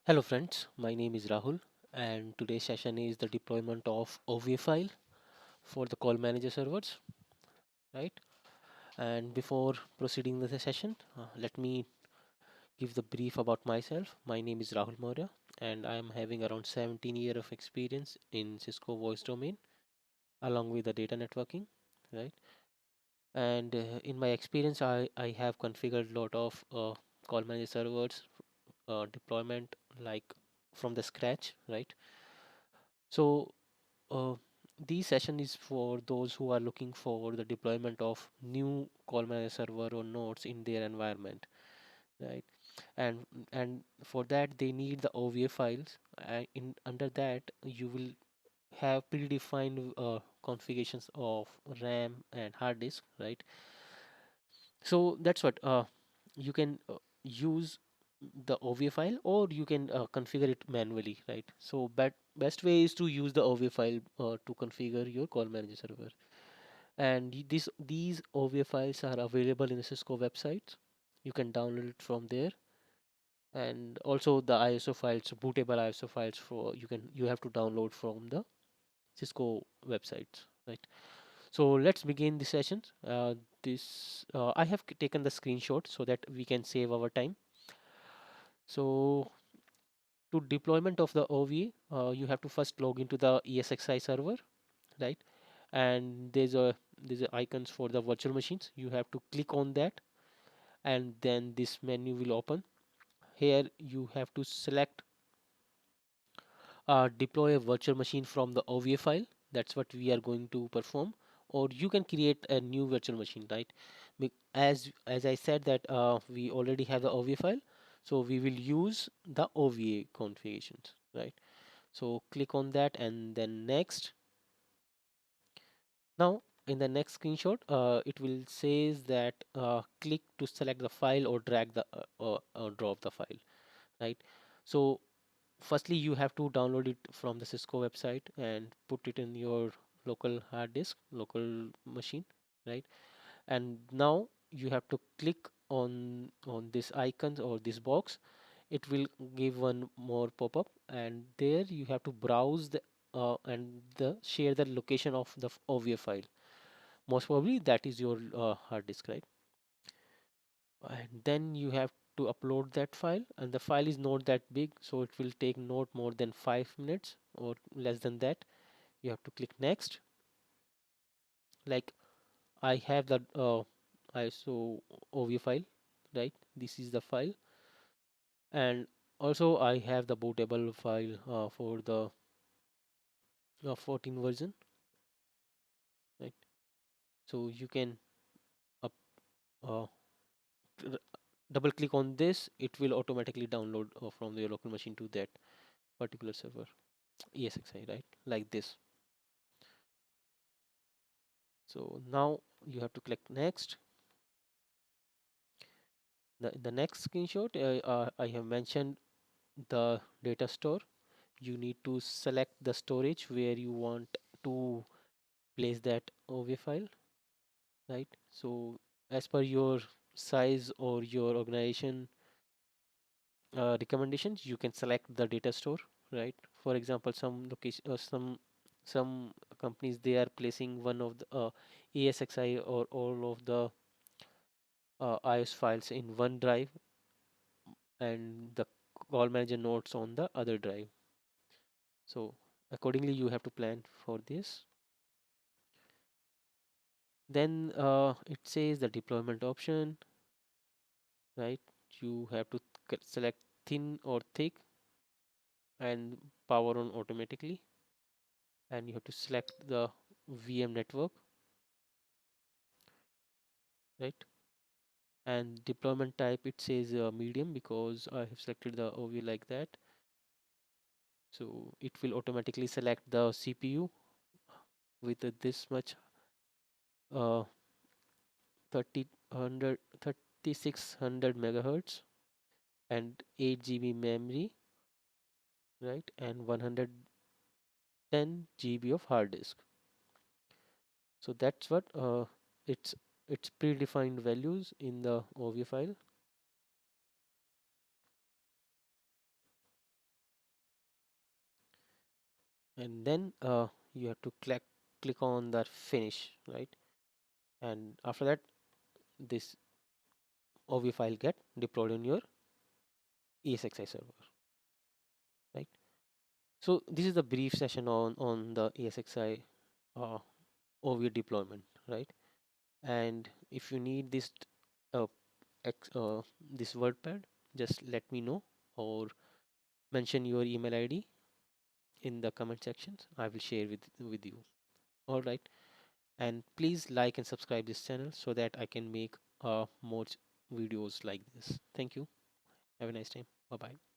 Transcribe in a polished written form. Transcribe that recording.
Hello friends, my name is Rahul and today's session is the deployment of OVA file for the call manager servers, right? And before proceeding with the session, let me give the brief about myself. My name is Rahul Maurya and I am having around 17 years of experience in Cisco voice domain along with the data networking, right? And in my experience, I have configured a lot of call manager servers deployment like from the scratch, right? So Uh, the session is for those who are looking for the deployment of new call manager server or nodes in their environment, right? And for that they need the OVA files. In under that you will have predefined configurations of RAM and hard disk, right? So that's what you can use the OVA file or you can configure it manually, right? So best way is to use the OVA file to configure your call manager server. And these OVA files are available in the Cisco website. You can download it from there, and also the ISO files, bootable ISO files for you have to download from the Cisco websites, right? So let's begin the session. This I have taken the screenshot so that we can save our time. So to deployment of the OVA, you have to first log into the ESXi server, right? And there's a icons for the virtual machines. You have to click on that, and then this menu will open. Here you have to select deploy a virtual machine from the OVA file. That's what we are going to perform. Or you can create a new virtual machine, right? As I said that we already have the OVA file, so we will use the OVA configurations, right? So click on that and then next. Now in the next screenshot, it will says that click to select the file or drag the or drop the file, right? So firstly you have to download it from the Cisco website and put it in your local hard disk, local machine, right? And now you have to click on this icons or this box. It will give one more pop-up, and there you have to browse the and the share the location of the OVA file. Most probably that is your hard disk, right? And then you have to upload that file, and the file is not that big, so it will take not more than 5 minutes or less than that. You have to click next. Like I have the ISO OV file, right? This is the file, and also I have the bootable file for the 14 version, right? So you can up, uh, double click on this, it will automatically download from your local machine to that particular server. ESXi, right? Like this. So now you have to click next. The next screenshot, I have mentioned the data store. You need to select the storage where you want to place that OV file, right? So as per your size or your organization recommendations, you can select the data store, right? For example, some location, some companies they are placing one of the ESXi or all of the IS files in one drive and the call manager nodes on the other drive. So accordingly, you have to plan for this. Then it says the deployment option, right? You have to select thin or thick and power on automatically, and you have to select the VM network, right? And deployment type it says medium because I have selected the OV like that. So it will automatically select the CPU with this much uh, 3600 megahertz and 8 GB memory, right? And 110 GB of hard disk. So that's what it's it's predefined values in the OV file. and then you have to click on the finish, right? And after that, this OV file get deployed on your ESXi server, right? So this is the brief session on the ESXi uh, OV deployment, right? And if you need uh, this WordPad, just let me know or mention your email ID in the comment sections. I will share with you. All right, and please like and subscribe this channel so that I can make more videos like this. Thank you. Have a nice time. Bye bye.